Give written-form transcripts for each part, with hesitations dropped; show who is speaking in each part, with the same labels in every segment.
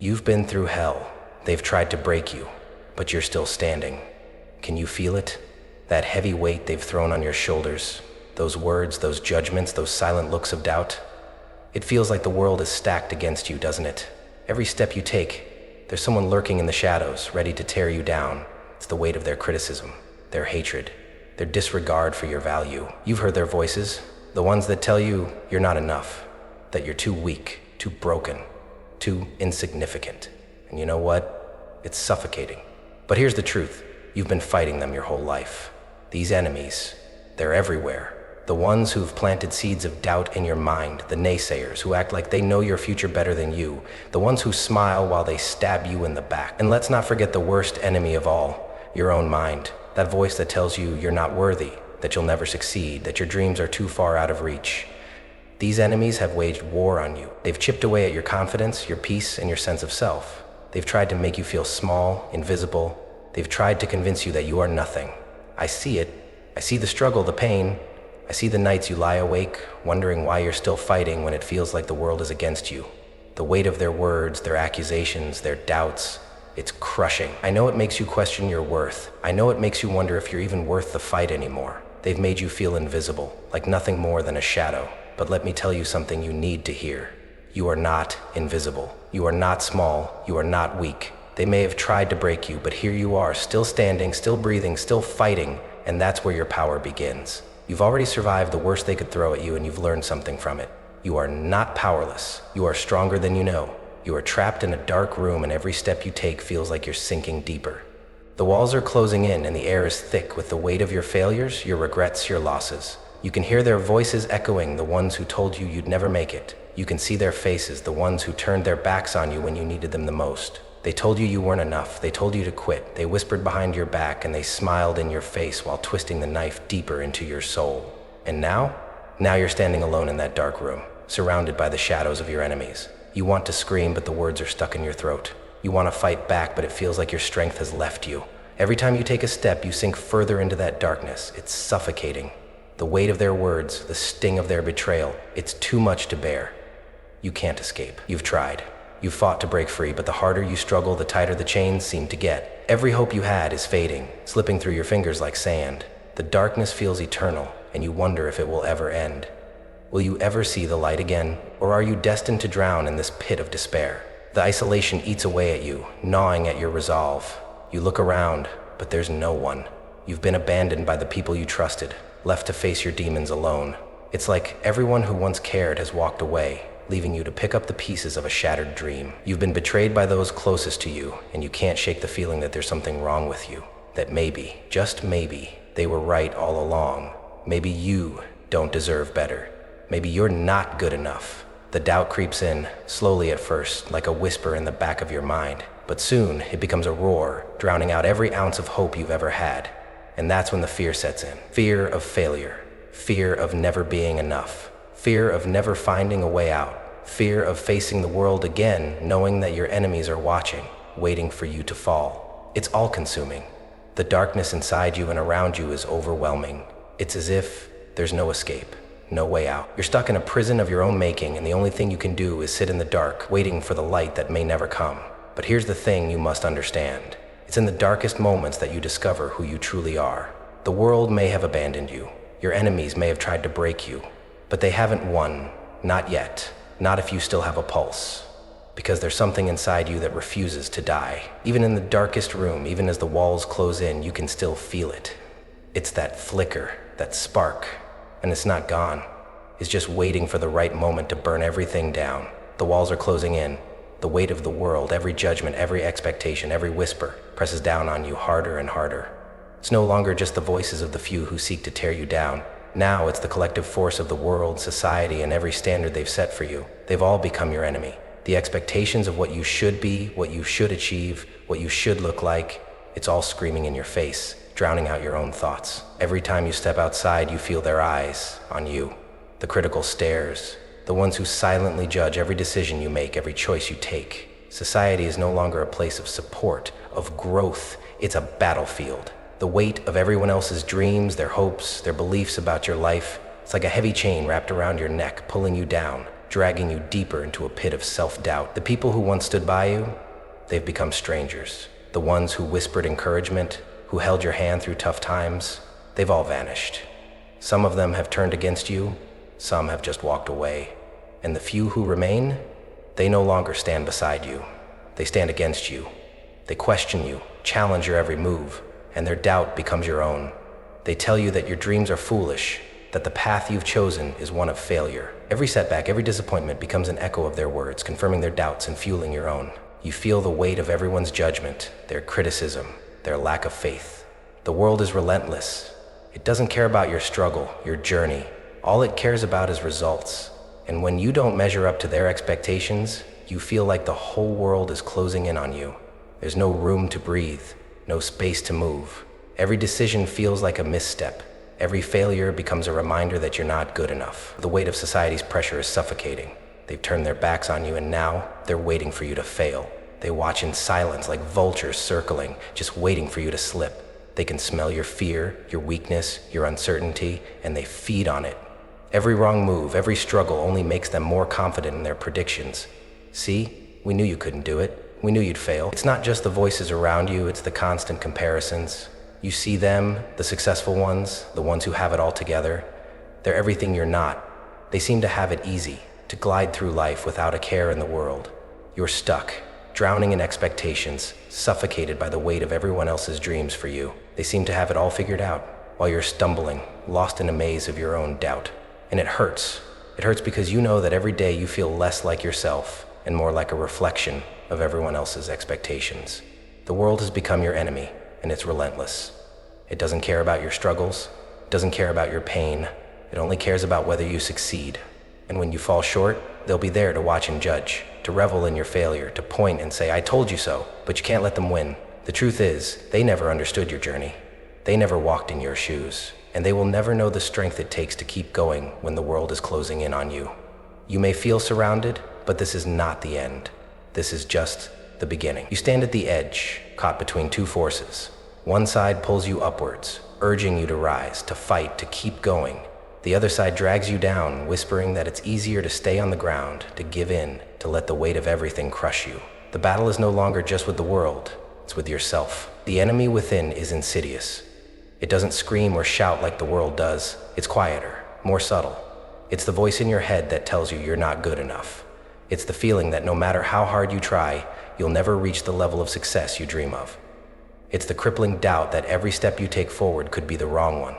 Speaker 1: You've been through hell. They've tried to break you, but you're still standing. Can you feel it? That heavy weight they've thrown on your shoulders, those words, those judgments, those silent looks of doubt. It feels like the world is stacked against you, doesn't it? Every step you take, there's someone lurking in the shadows, ready to tear you down. It's the weight of their criticism, their hatred, their disregard for your value. You've heard their voices, the ones that tell you you're not enough, that you're too weak, too broken, too insignificant. And you know what? It's suffocating. But here's the truth. You've been fighting them your whole life. These enemies, they're everywhere. The ones who've planted seeds of doubt in your mind, the naysayers who act like they know your future better than you, the ones who smile while they stab you in the back. And let's not forget the worst enemy of all, your own mind. That voice that tells you you're not worthy, that you'll never succeed, that your dreams are too far out of reach. These enemies have waged war on you. They've chipped away at your confidence, your peace, and your sense of self. They've tried to make you feel small, invisible. They've tried to convince you that you are nothing. I see it. I see the struggle, the pain. I see the nights you lie awake, wondering why you're still fighting when it feels like the world is against you. The weight of their words, their accusations, their doubts, it's crushing. I know it makes you question your worth. I know it makes you wonder if you're even worth the fight anymore. They've made you feel invisible, like nothing more than a shadow. But let me tell you something you need to hear. You are not invisible. You are not small. You are not weak. They may have tried to break you, but here you are, still standing, still breathing, still fighting, and that's where your power begins. You've already survived the worst they could throw at you, and you've learned something from it. You are not powerless. You are stronger than you know. You are trapped in a dark room, and every step you take feels like you're sinking deeper. The walls are closing in, and the air is thick with the weight of your failures, your regrets, your losses. You can hear their voices echoing, the ones who told you you'd never make it. You can see their faces, the ones who turned their backs on you when you needed them the most. They told you you weren't enough. They told you to quit. They whispered behind your back, and they smiled in your face while twisting the knife deeper into your soul. And now you're standing alone in that dark room, surrounded by the shadows of your enemies. You want to scream, but the words are stuck in your throat. You want to fight back, but it feels like your strength has left you. Every time you take a step, you sink further into that darkness. It's suffocating. The weight of their words, the sting of their betrayal, it's too much to bear. You can't escape. You've tried. You've fought to break free, but the harder you struggle, the tighter the chains seem to get. Every hope you had is fading, slipping through your fingers like sand. The darkness feels eternal, and you wonder if it will ever end. Will you ever see the light again, or are you destined to drown in this pit of despair? The isolation eats away at you, gnawing at your resolve. You look around, but there's no one. You've been abandoned by the people you trusted, left to face your demons alone. It's like everyone who once cared has walked away, leaving you to pick up the pieces of a shattered dream. You've been betrayed by those closest to you, and you can't shake the feeling that there's something wrong with you. That maybe, just maybe, they were right all along. Maybe you don't deserve better. Maybe you're not good enough. The doubt creeps in, slowly at first, like a whisper in the back of your mind. But soon, it becomes a roar, drowning out every ounce of hope you've ever had. And that's when the fear sets in. Fear of failure. Fear of never being enough. Fear of never finding a way out. Fear of facing the world again, knowing that your enemies are watching, waiting for you to fall. It's all-consuming. The darkness inside you and around you is overwhelming. It's as if there's no escape, no way out. You're stuck in a prison of your own making, and the only thing you can do is sit in the dark, waiting for the light that may never come. But here's the thing you must understand. It's in the darkest moments that you discover who you truly are. The world may have abandoned you. Your enemies may have tried to break you, but they haven't won. Not yet. Not if you still have a pulse. Because there's something inside you that refuses to die. Even in the darkest room, even as the walls close in, you can still feel it. It's that flicker, that spark, and it's not gone. It's just waiting for the right moment to burn everything down. The walls are closing in. The weight of the world, every judgment, every expectation, every whisper presses down on you harder and harder. It's no longer just the voices of the few who seek to tear you down. Now it's the collective force of the world, society, and every standard they've set for you. They've all become your enemy. The expectations of what you should be, what you should achieve, what you should look like, it's all screaming in your face, drowning out your own thoughts. Every time you step outside, you feel their eyes on you. The critical stares, the ones who silently judge every decision you make, every choice you take. Society is no longer a place of support, of growth. It's a battlefield. The weight of everyone else's dreams, their hopes, their beliefs about your life, it's like a heavy chain wrapped around your neck, pulling you down. dragging you deeper into a pit of self-doubt. The people who once stood by you, they've become strangers. The ones who whispered encouragement, who held your hand through tough times, they've all vanished. Some of them have turned against you, some have just walked away. And the few who remain, they no longer stand beside you. They stand against you. They question you, challenge your every move, and their doubt becomes your own. They tell you that your dreams are foolish, that the path you've chosen is one of failure. Every setback, every disappointment becomes an echo of their words, confirming their doubts and fueling your own. You feel the weight of everyone's judgment, their criticism, their lack of faith. The world is relentless. It doesn't care about your struggle, your journey. All it cares about is results. And when you don't measure up to their expectations, you feel like the whole world is closing in on you. There's no room to breathe, no space to move. Every decision feels like a misstep. Every failure becomes a reminder that you're not good enough. The weight of society's pressure is suffocating. They've turned their backs on you, and now they're waiting for you to fail. They watch in silence like vultures circling, just waiting for you to slip. They can smell your fear, your weakness, your uncertainty, and they feed on it. Every wrong move, every struggle only makes them more confident in their predictions. See, we knew you couldn't do it. We knew you'd fail. It's not just the voices around you, it's the constant comparisons. You see them, the successful ones, the ones who have it all together. They're everything you're not. They seem to have it easy, to glide through life without a care in the world. You're stuck, drowning in expectations, suffocated by the weight of everyone else's dreams for you. They seem to have it all figured out, while you're stumbling, lost in a maze of your own doubt. And it hurts. It hurts because you know that every day you feel less like yourself and more like a reflection of everyone else's expectations. The world has become your enemy, and it's relentless. It doesn't care about your struggles, it doesn't care about your pain. It only cares about whether you succeed. And when you fall short, they'll be there to watch and judge, to revel in your failure, to point and say, "I told you so," but you can't let them win. The truth is, they never understood your journey. They never walked in your shoes, and they will never know the strength it takes to keep going when the world is closing in on you. You may feel surrounded, but this is not the end. This is just the beginning. You stand at the edge, caught between two forces. One side pulls you upwards, urging you to rise, to fight, to keep going. The other side drags you down, whispering that it's easier to stay on the ground, to give in, to let the weight of everything crush you. The battle is no longer just with the world, it's with yourself. The enemy within is insidious. It doesn't scream or shout like the world does. It's quieter, more subtle. It's the voice in your head that tells you you're not good enough. It's the feeling that no matter how hard you try, you'll never reach the level of success you dream of. It's the crippling doubt that every step you take forward could be the wrong one.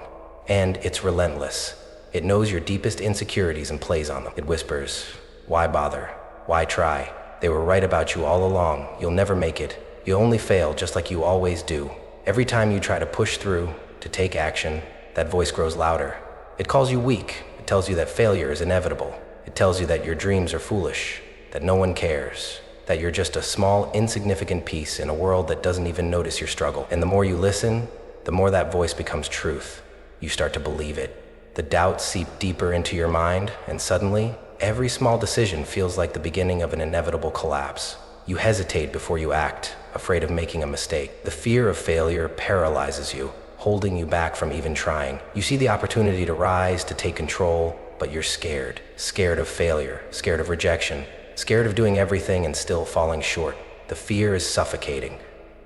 Speaker 1: And it's relentless. It knows your deepest insecurities and plays on them. It whispers, "Why bother? Why try? They were right about you all along. You'll never make it. You'll only fail just like you always do." Every time you try to push through, to take action, that voice grows louder. It calls you weak. It tells you that failure is inevitable. It tells you that your dreams are foolish, that no one cares, that you're just a small, insignificant piece in a world that doesn't even notice your struggle. And the more you listen, the more that voice becomes truth. You start to believe it. The doubts seep deeper into your mind, and suddenly, every small decision feels like the beginning of an inevitable collapse. You hesitate before you act, afraid of making a mistake. The fear of failure paralyzes you, holding you back from even trying. You see the opportunity to rise, to take control, but you're scared. Scared of failure, scared of rejection, scared of doing everything and still falling short. The fear is suffocating.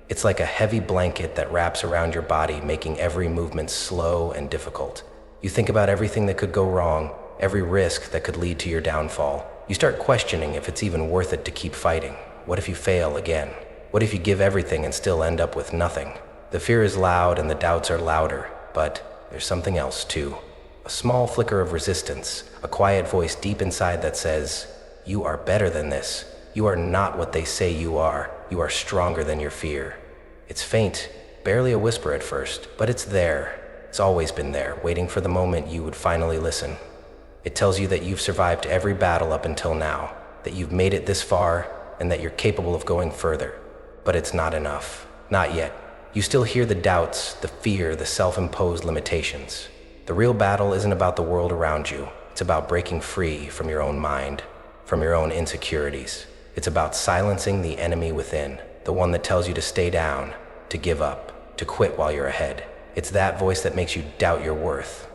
Speaker 1: It's like a heavy blanket that wraps around your body, making every movement slow and difficult. You think about everything that could go wrong, every risk that could lead to your downfall. You start questioning if it's even worth it to keep fighting. What if you fail again? What if you give everything and still end up with nothing? The fear is loud and the doubts are louder, but there's something else too. A small flicker of resistance, a quiet voice deep inside that says, "You are better than this. You are not what they say you are. You are stronger than your fear." It's faint, barely a whisper at first, but it's there. It's always been there, waiting for the moment you would finally listen. It tells you that you've survived every battle up until now, that you've made it this far, and that you're capable of going further. But it's not enough. Not yet. You still hear the doubts, the fear, the self-imposed limitations. The real battle isn't about the world around you. It's about breaking free from your own mind, from your own insecurities. It's about silencing the enemy within, the one that tells you to stay down, to give up, to quit while you're ahead. It's that voice that makes you doubt your worth,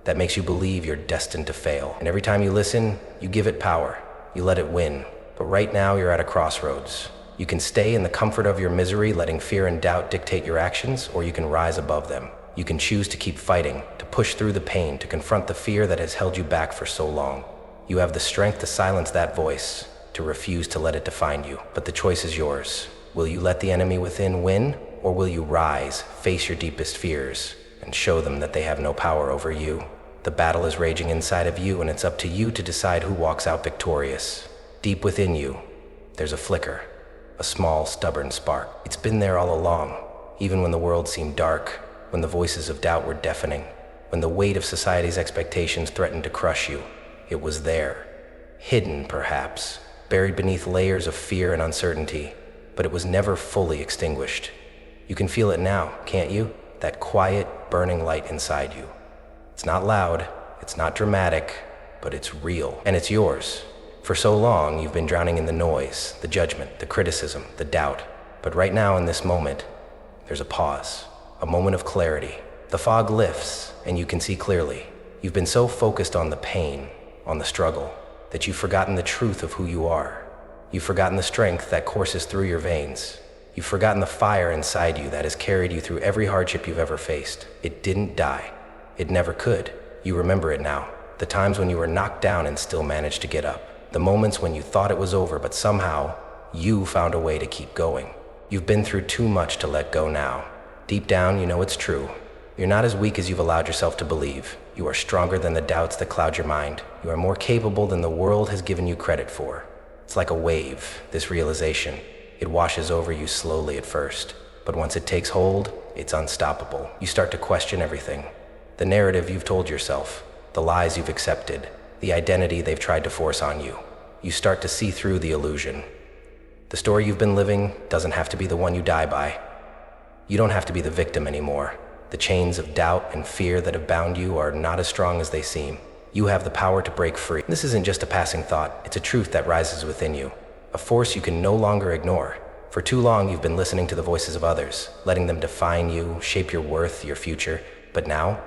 Speaker 1: that makes you believe you're destined to fail. And every time you listen, you give it power. You let it win. But right now you're at a crossroads. You can stay in the comfort of your misery, letting fear and doubt dictate your actions, or you can rise above them. You can choose to keep fighting, to push through the pain, to confront the fear that has held you back for so long. You have the strength to silence that voice, to refuse to let it define you. But the choice is yours. Will you let the enemy within win, or will you rise, face your deepest fears, and show them that they have no power over you? The battle is raging inside of you, and it's up to you to decide who walks out victorious. Deep within you, there's a flicker, a small, stubborn spark. It's been there all along, even when the world seemed dark, when the voices of doubt were deafening, when the weight of society's expectations threatened to crush you. It was there, hidden perhaps, buried beneath layers of fear and uncertainty, but it was never fully extinguished. You can feel it now, can't you? That quiet, burning light inside you. It's not loud, it's not dramatic, but it's real, and it's yours. For so long, you've been drowning in the noise, the judgment, the criticism, the doubt. But right now, in this moment, there's a pause, a moment of clarity. The fog lifts, and you can see clearly. You've been so focused on the pain, on the struggle, that you've forgotten the truth of who you are. You've forgotten the strength that courses through your veins. You've forgotten the fire inside you that has carried you through every hardship you've ever faced. It didn't die. It never could. You remember it now. The times when you were knocked down and still managed to get up. The moments when you thought it was over, but somehow you found a way to keep going. You've been through too much to let go now. Deep down, you know it's true. You're not as weak as you've allowed yourself to believe. You are stronger than the doubts that cloud your mind. You are more capable than the world has given you credit for. It's like a wave, this realization. It washes over you slowly at first, but once it takes hold, it's unstoppable. You start to question everything. The narrative you've told yourself, the lies you've accepted, the identity they've tried to force on you. You start to see through the illusion. The story you've been living doesn't have to be the one you die by. You don't have to be the victim anymore. The chains of doubt and fear that have bound you are not as strong as they seem. You have the power to break free. This isn't just a passing thought, it's a truth that rises within you, a force you can no longer ignore. For too long you've been listening to the voices of others, letting them define you, shape your worth, your future. But now,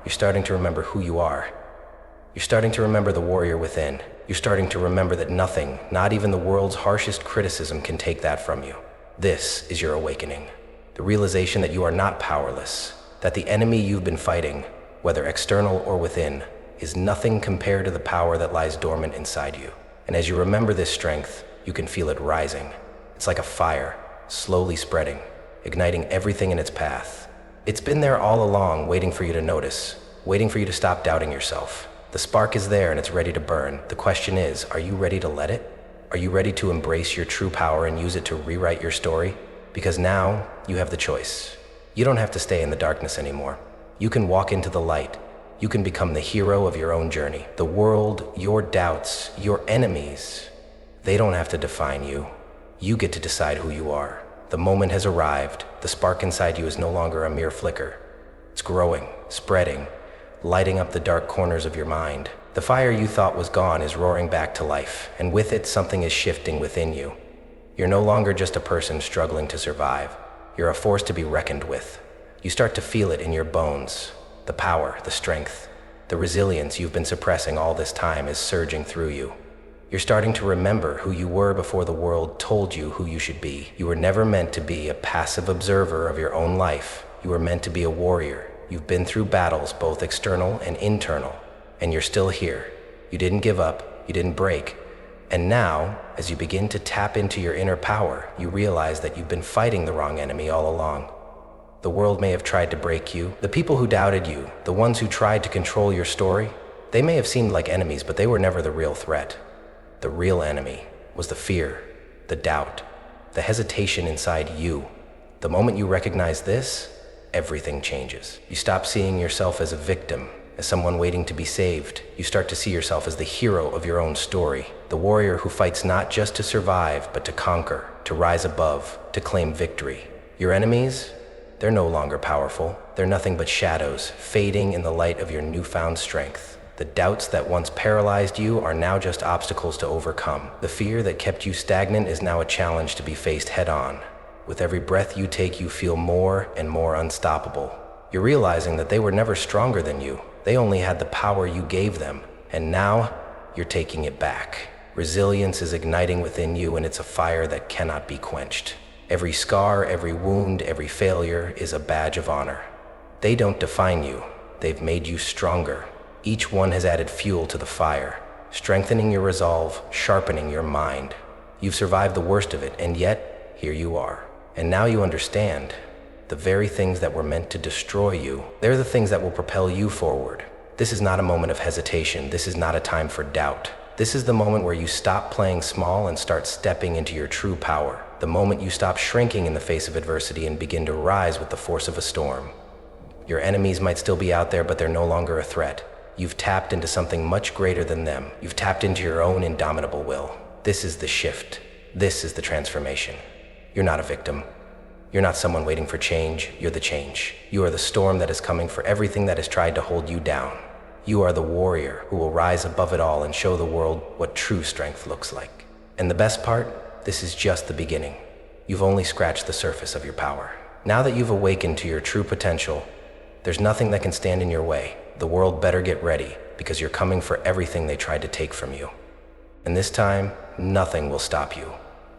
Speaker 1: you're starting to remember who you are. You're starting to remember the warrior within. You're starting to remember that nothing, not even the world's harshest criticism, can take that from you. This is your awakening. The realization that you are not powerless, that the enemy you've been fighting, whether external or within, is nothing compared to the power that lies dormant inside you. And as you remember this strength, you can feel it rising. It's like a fire, slowly spreading, igniting everything in its path. It's been there all along, waiting for you to notice, waiting for you to stop doubting yourself. The spark is there and it's ready to burn. The question is, are you ready to let it? Are you ready to embrace your true power and use it to rewrite your story? Because now, you have the choice. You don't have to stay in the darkness anymore. You can walk into the light. You can become the hero of your own journey. The world, your doubts, your enemies, they don't have to define you. You get to decide who you are. The moment has arrived. The spark inside you is no longer a mere flicker. It's growing, spreading, lighting up the dark corners of your mind. The fire you thought was gone is roaring back to life, and with it, something is shifting within you. You're no longer just a person struggling to survive. You're a force to be reckoned with. You start to feel it in your bones. The power, the strength, the resilience you've been suppressing all this time is surging through you. You're starting to remember who you were before the world told you who you should be. You were never meant to be a passive observer of your own life. You were meant to be a warrior. You've been through battles, both external and internal, and you're still here. You didn't give up, you didn't break. And now, as you begin to tap into your inner power, you realize that you've been fighting the wrong enemy all along. The world may have tried to break you. The people who doubted you, the ones who tried to control your story, they may have seemed like enemies, but they were never the real threat. The real enemy was the fear, the doubt, the hesitation inside you. The moment you recognize this, everything changes. You stop seeing yourself as a victim, as someone waiting to be saved. You start to see yourself as the hero of your own story, the warrior who fights not just to survive, but to conquer, to rise above, to claim victory. Your enemies, they're no longer powerful. They're nothing but shadows, fading in the light of your newfound strength. The doubts that once paralyzed you are now just obstacles to overcome. The fear that kept you stagnant is now a challenge to be faced head-on. With every breath you take, you feel more and more unstoppable. You're realizing that they were never stronger than you. They only had the power you gave them. And now you're taking it back. Resilience is igniting within you, and it's a fire that cannot be quenched. Every scar, every wound, every failure is a badge of honor. They don't define you, they've made you stronger. Each one has added fuel to the fire, strengthening your resolve, sharpening your mind. You've survived the worst of it, and yet, here you are. And now you understand. The very things that were meant to destroy you, they're the things that will propel you forward. This is not a moment of hesitation. This is not a time for doubt. This is the moment where you stop playing small and start stepping into your true power. The moment you stop shrinking in the face of adversity and begin to rise with the force of a storm. Your enemies might still be out there, but they're no longer a threat. You've tapped into something much greater than them. You've tapped into your own indomitable will. This is the shift. This is the transformation. You're not a victim. You're not someone waiting for change. You're the change. You are the storm that is coming for everything that has tried to hold you down. You are the warrior who will rise above it all and show the world what true strength looks like. And the best part, this is just the beginning. You've only scratched the surface of your power. Now that you've awakened to your true potential, there's nothing that can stand in your way. The world better get ready, because you're coming for everything they tried to take from you. And this time, nothing will stop you.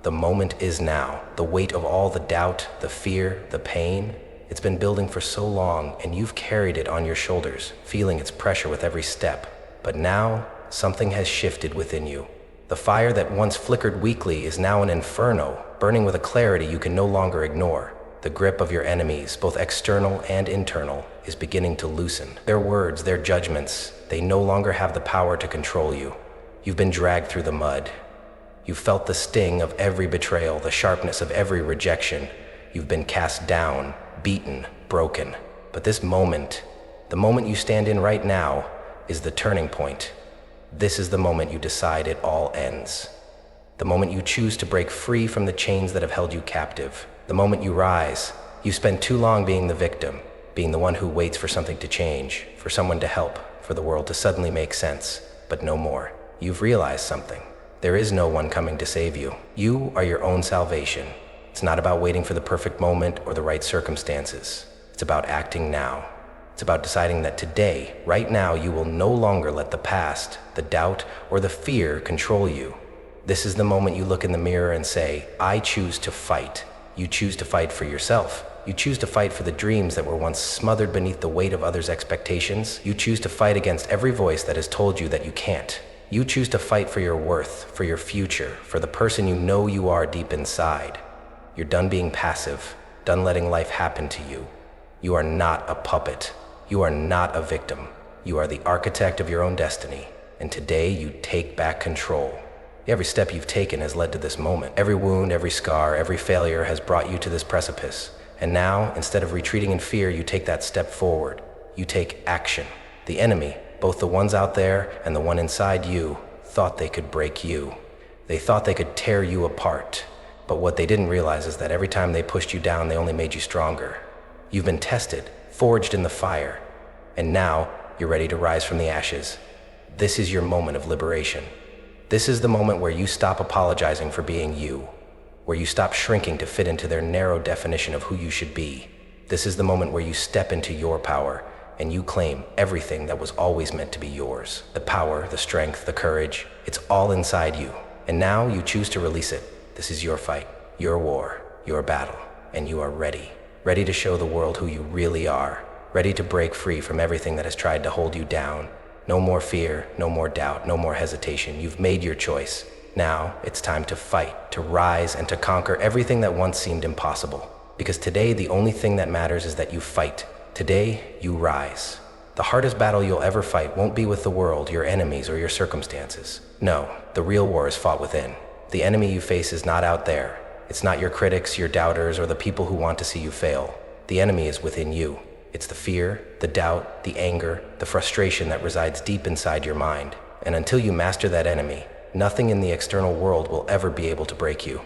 Speaker 1: The moment is now. The weight of all the doubt, the fear, the pain, it's been building for so long, and you've carried it on your shoulders, feeling its pressure with every step. But now, something has shifted within you. The fire that once flickered weakly is now an inferno, burning with a clarity you can no longer ignore. The grip of your enemies, both external and internal, is beginning to loosen. Their words, their judgments, they no longer have the power to control you. You've been dragged through the mud. You've felt the sting of every betrayal, the sharpness of every rejection. You've been cast down, beaten, broken. But this moment, the moment you stand in right now, is the turning point. This is the moment you decide it all ends. The moment you choose to break free from the chains that have held you captive. The moment you rise. You spend too long being the victim, being the one who waits for something to change, for someone to help, for the world to suddenly make sense. But no more. You've realized something. There is no one coming to save you. You are your own salvation. It's not about waiting for the perfect moment or the right circumstances. It's about acting now. It's about deciding that today, right now, you will no longer let the past, the doubt, or the fear control you. This is the moment you look in the mirror and say, I choose to fight. You choose to fight for yourself. You choose to fight for the dreams that were once smothered beneath the weight of others' expectations. You choose to fight against every voice that has told you that you can't. You choose to fight for your worth, for your future, for the person you know you are deep inside. You're done being passive, done letting life happen to you. You are not a puppet. You are not a victim. You are the architect of your own destiny. And today you take back control. Every step you've taken has led to this moment. Every wound, every scar, every failure has brought you to this precipice. And now, instead of retreating in fear, you take that step forward. You take action. The enemy, both the ones out there and the one inside you, thought they could break you. They thought they could tear you apart. But what they didn't realize is that every time they pushed you down, they only made you stronger. You've been tested, forged in the fire, and now you're ready to rise from the ashes. This is your moment of liberation. This is the moment where you stop apologizing for being you, where you stop shrinking to fit into their narrow definition of who you should be. This is the moment where you step into your power and you claim everything that was always meant to be yours. The power, the strength, the courage, it's all inside you. And now you choose to release it. This is your fight, your war, your battle, and you are ready. Ready to show the world who you really are. Ready to break free from everything that has tried to hold you down. No more fear, no more doubt, no more hesitation. You've made your choice. Now it's time to fight, to rise, and to conquer everything that once seemed impossible. Because today the only thing that matters is that you fight. Today you rise. The hardest battle you'll ever fight won't be with the world, your enemies, or your circumstances. No, the real war is fought within. The enemy you face is not out there. It's not your critics, your doubters, or the people who want to see you fail. The enemy is within you. It's the fear, the doubt, the anger, the frustration that resides deep inside your mind. And until you master that enemy, nothing in the external world will ever be able to break you.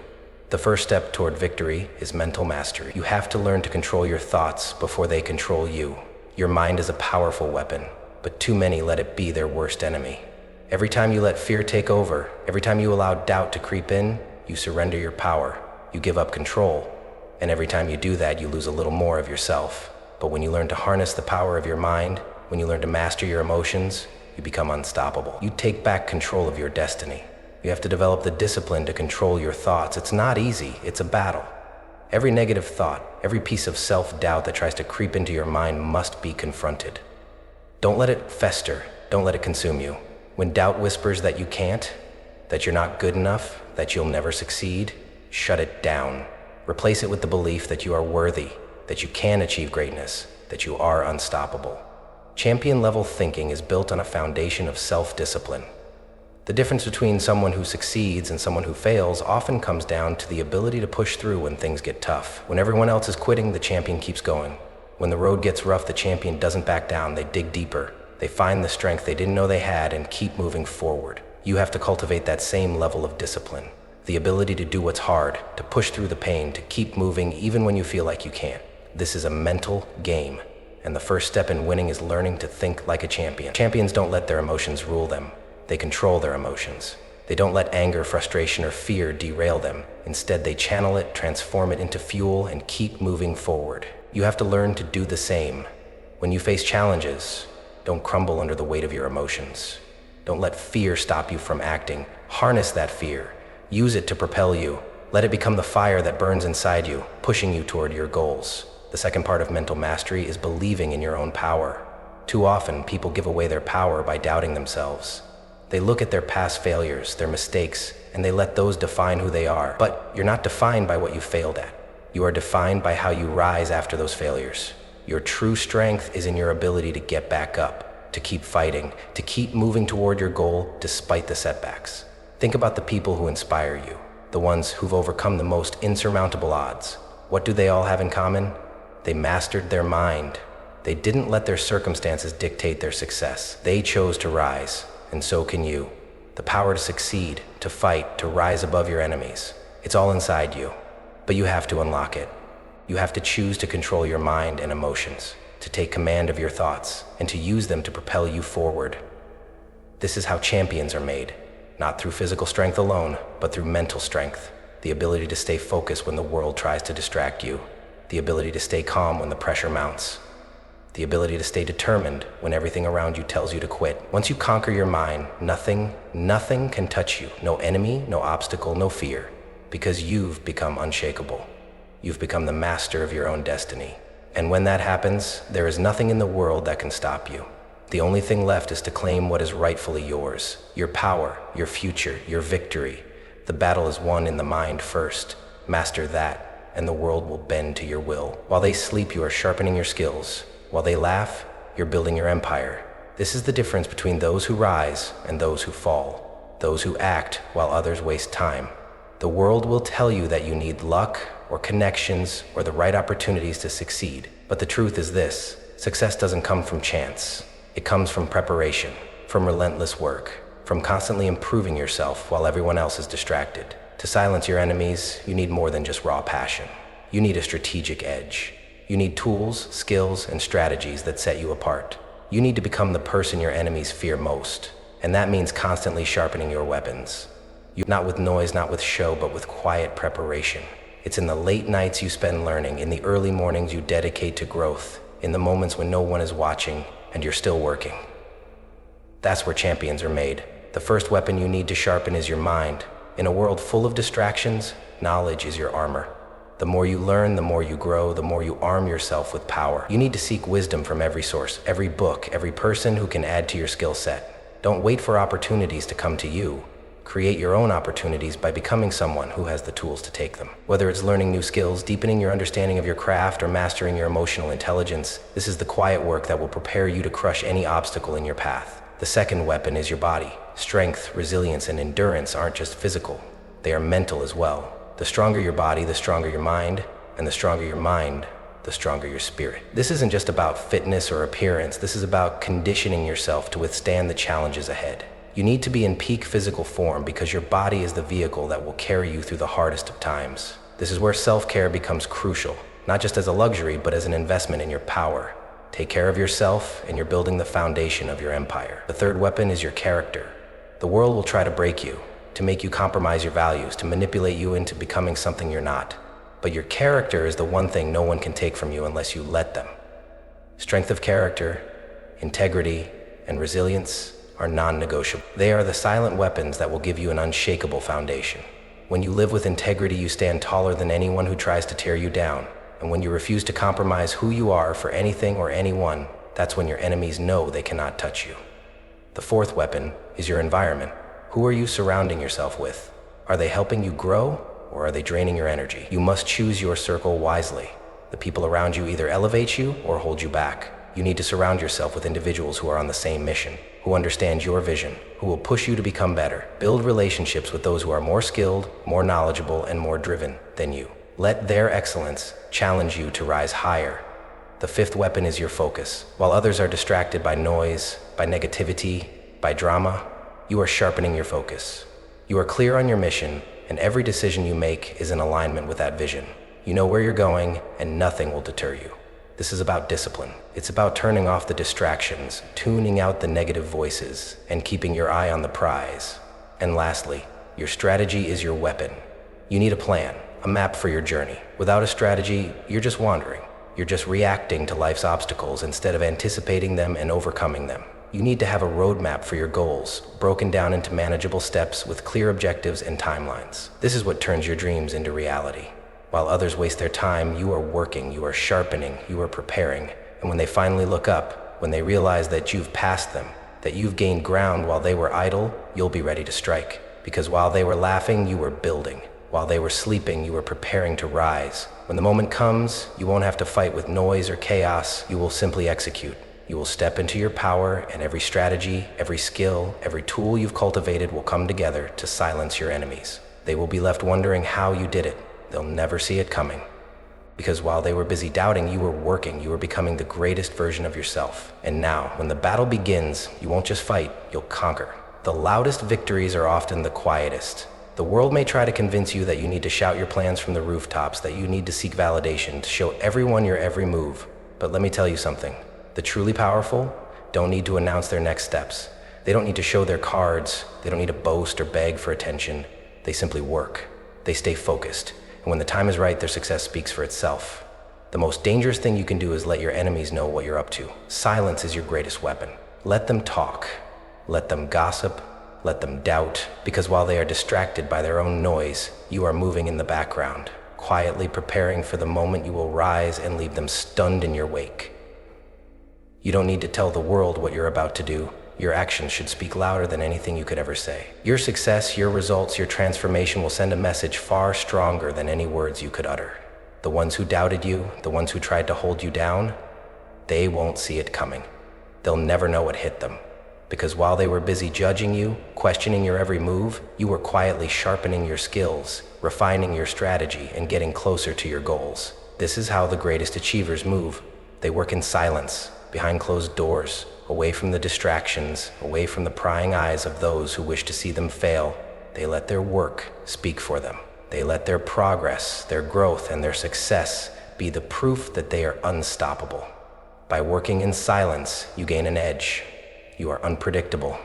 Speaker 1: The first step toward victory is mental mastery. You have to learn to control your thoughts before they control you. Your mind is a powerful weapon, but too many let it be their worst enemy. Every time you let fear take over, every time you allow doubt to creep in, you surrender your power. You give up control. And every time you do that, you lose a little more of yourself. But when you learn to harness the power of your mind, when you learn to master your emotions, you become unstoppable. You take back control of your destiny. You have to develop the discipline to control your thoughts. It's not easy, it's a battle. Every negative thought, every piece of self-doubt that tries to creep into your mind must be confronted. Don't let it fester, don't let it consume you. When doubt whispers that you can't, that you're not good enough, that you'll never succeed, shut it down. Replace it with the belief that you are worthy, that you can achieve greatness, that you are unstoppable. Champion-level thinking is built on a foundation of self-discipline. The difference between someone who succeeds and someone who fails often comes down to the ability to push through when things get tough. When everyone else is quitting, the champion keeps going. When the road gets rough, the champion doesn't back down, they dig deeper. They find the strength they didn't know they had and keep moving forward. You have to cultivate that same level of discipline. The ability to do what's hard, to push through the pain, to keep moving even when you feel like you can't. This is a mental game, and the first step in winning is learning to think like a champion. Champions don't let their emotions rule them. They control their emotions. They don't let anger, frustration, or fear derail them. Instead, they channel it, transform it into fuel, and keep moving forward. You have to learn to do the same. When you face challenges, don't crumble under the weight of your emotions. Don't let fear stop you from acting. Harness that fear. Use it to propel you. Let it become the fire that burns inside you, pushing you toward your goals. The second part of mental mastery is believing in your own power. Too often, people give away their power by doubting themselves. They look at their past failures, their mistakes, and they let those define who they are. But you're not defined by what you failed at. You are defined by how you rise after those failures. Your true strength is in your ability to get back up, to keep fighting, to keep moving toward your goal despite the setbacks. Think about the people who inspire you, the ones who've overcome the most insurmountable odds. What do they all have in common? They mastered their mind. They didn't let their circumstances dictate their success. They chose to rise. And so can you. The power to succeed, to fight, to rise above your enemies. It's all inside you, but you have to unlock it. You have to choose to control your mind and emotions, to take command of your thoughts, and to use them to propel you forward. This is how champions are made, not through physical strength alone, but through mental strength, the ability to stay focused when the world tries to distract you, the ability to stay calm when the pressure mounts, the ability to stay determined when everything around you tells you to quit. Once you conquer your mind, nothing can touch you. No enemy, no obstacle, no fear, because you've become unshakable. You've become the master of your own destiny. And when that happens, there is nothing in the world that can stop you. The only thing left is to claim what is rightfully yours, your power, your future, your victory. The battle is won in the mind first. Master that, and the world will bend to your will. While they sleep, you are sharpening your skills. While they laugh, you're building your empire. This is the difference between those who rise and those who fall, those who act while others waste time. The world will tell you that you need luck or connections or the right opportunities to succeed. But the truth is this: success doesn't come from chance. It comes from preparation, from relentless work, from constantly improving yourself while everyone else is distracted. To silence your enemies, you need more than just raw passion. You need a strategic edge. You need tools, skills, and strategies that set you apart. You need to become the person your enemies fear most. And that means constantly sharpening your weapons. Not with noise, not with show, but with quiet preparation. It's in the late nights you spend learning, in the early mornings you dedicate to growth, in the moments when no one is watching and you're still working. That's where champions are made. The first weapon you need to sharpen is your mind. In a world full of distractions, knowledge is your armor. The more you learn, the more you grow, the more you arm yourself with power. You need to seek wisdom from every source, every book, every person who can add to your skill set. Don't wait for opportunities to come to you. Create your own opportunities by becoming someone who has the tools to take them. Whether it's learning new skills, deepening your understanding of your craft, or mastering your emotional intelligence, this is the quiet work that will prepare you to crush any obstacle in your path. The second weapon is your body. Strength, resilience, and endurance aren't just physical. They are mental as well. The stronger your body, the stronger your mind, and the stronger your mind, the stronger your spirit. This isn't just about fitness or appearance. This is about conditioning yourself to withstand the challenges ahead. You need to be in peak physical form because your body is the vehicle that will carry you through the hardest of times. This is where self-care becomes crucial, not just as a luxury, but as an investment in your power. Take care of yourself, and you're building the foundation of your empire. The third weapon is your character. The world will try to break you, to make you compromise your values, to manipulate you into becoming something you're not. But your character is the one thing no one can take from you unless you let them. Strength of character, integrity, and resilience are non-negotiable. They are the silent weapons that will give you an unshakable foundation. When you live with integrity, you stand taller than anyone who tries to tear you down. And when you refuse to compromise who you are for anything or anyone, that's when your enemies know they cannot touch you. The fourth weapon is your environment. Who are you surrounding yourself with? Are they helping you grow, or are they draining your energy? You must choose your circle wisely. The people around you either elevate you or hold you back. You need to surround yourself with individuals who are on the same mission, who understand your vision, who will push you to become better. Build relationships with those who are more skilled, more knowledgeable, and more driven than you. Let their excellence challenge you to rise higher. The fifth weapon is your focus. While others are distracted by noise, by negativity, by drama, you are sharpening your focus. You are clear on your mission, and every decision you make is in alignment with that vision. You know where you're going, and nothing will deter you. This is about discipline. It's about turning off the distractions, tuning out the negative voices, and keeping your eye on the prize. And lastly, your strategy is your weapon. You need a plan, a map for your journey. Without a strategy, you're just wandering. You're just reacting to life's obstacles instead of anticipating them and overcoming them. You need to have a roadmap for your goals, broken down into manageable steps with clear objectives and timelines. This is what turns your dreams into reality. While others waste their time, you are working, you are sharpening, you are preparing. And when they finally look up, when they realize that you've passed them, that you've gained ground while they were idle, you'll be ready to strike. Because while they were laughing, you were building. While they were sleeping, you were preparing to rise. When the moment comes, you won't have to fight with noise or chaos. You will simply execute. You will step into your power, and every strategy, every skill, every tool you've cultivated will come together to silence your enemies. They will be left wondering how you did it. They'll never see it coming. Because while they were busy doubting, you were working. You were becoming the greatest version of yourself. And now, when the battle begins, you won't just fight, you'll conquer. The loudest victories are often the quietest. The world may try to convince you that you need to shout your plans from the rooftops, that you need to seek validation, to show everyone your every move. But let me tell you something. The truly powerful don't need to announce their next steps. They don't need to show their cards. They don't need to boast or beg for attention. They simply work. They stay focused. And when the time is right, their success speaks for itself. The most dangerous thing you can do is let your enemies know what you're up to. Silence is your greatest weapon. Let them talk. Let them gossip. Let them doubt. Because while they are distracted by their own noise, you are moving in the background, quietly preparing for the moment you will rise and leave them stunned in your wake. You don't need to tell the world what you're about to do. Your actions should speak louder than anything you could ever say. Your success, your results, your transformation will send a message far stronger than any words you could utter. The ones who doubted you, the ones who tried to hold you down, they won't see it coming. They'll never know what hit them. Because while they were busy judging you, questioning your every move, you were quietly sharpening your skills, refining your strategy, and getting closer to your goals. This is how the greatest achievers move. They work in silence, behind closed doors, away from the distractions, away from the prying eyes of those who wish to see them fail. They let their work speak for them. They let their progress, their growth, and their success be the proof that they are unstoppable. By working in silence, you gain an edge. You are unpredictable.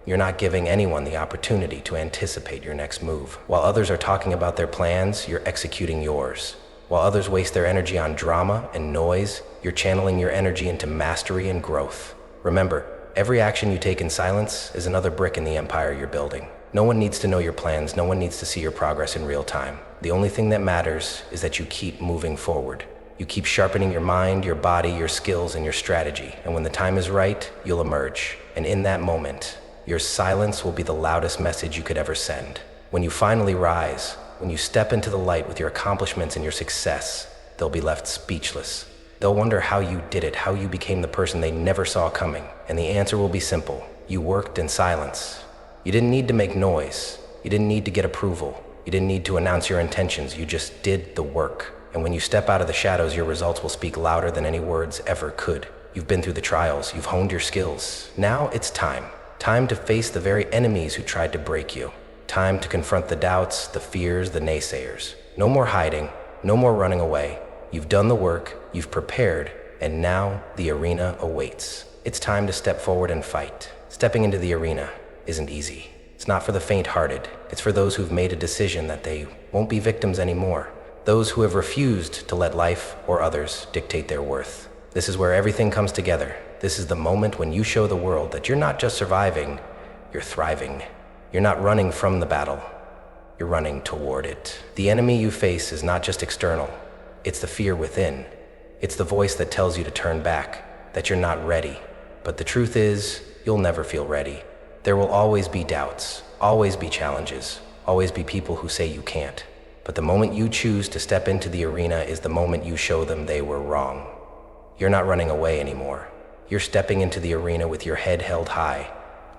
Speaker 1: You're not giving anyone the opportunity to anticipate your next move. While others are talking about their plans, you're executing yours. While others waste their energy on drama and noise, you're channeling your energy into mastery and growth. Remember, every action you take in silence is another brick in the empire you're building. No one needs to know your plans. No one needs to see your progress in real time. The only thing that matters is that you keep moving forward. You keep sharpening your mind, your body, your skills, and your strategy. And when the time is right, you'll emerge. And in that moment, your silence will be the loudest message you could ever send. When you finally rise, when you step into the light with your accomplishments and your success, they'll be left speechless. They'll wonder how you did it, how you became the person they never saw coming. And the answer will be simple. You worked in silence. You didn't need to make noise. You didn't need to get approval. You didn't need to announce your intentions. You just did the work. And when you step out of the shadows, your results will speak louder than any words ever could. You've been through the trials. You've honed your skills. Now it's time. Time to face the very enemies who tried to break you. Time to confront the doubts, the fears, the naysayers. No more hiding. No more running away. You've done the work. You've prepared. And now the arena awaits. It's time to step forward and fight. Stepping into the arena isn't easy. It's not for the faint-hearted. It's for those who've made a decision that they won't be victims anymore. Those who have refused to let life or others dictate their worth. This is where everything comes together. This is the moment when you show the world that you're not just surviving, you're thriving. You're not running from the battle, you're running toward it. The enemy you face is not just external, it's the fear within. It's the voice that tells you to turn back, that you're not ready. But the truth is, you'll never feel ready. There will always be doubts, always be challenges, always be people who say you can't. But the moment you choose to step into the arena is the moment you show them they were wrong. You're not running away anymore. You're stepping into the arena with your head held high,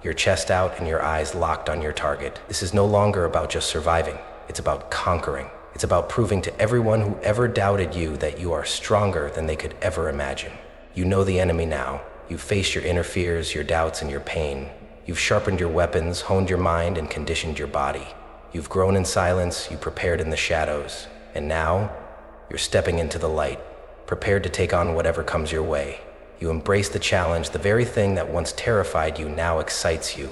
Speaker 1: your chest out and your eyes locked on your target. This is no longer about just surviving. It's about conquering. It's about proving to everyone who ever doubted you that you are stronger than they could ever imagine. You know the enemy now. You've faced your inner fears, your doubts, and your pain. You've sharpened your weapons, honed your mind, and conditioned your body. You've grown in silence, you prepared in the shadows. And now, you're stepping into the light, prepared to take on whatever comes your way. You embrace the challenge. The very thing that once terrified you now excites you.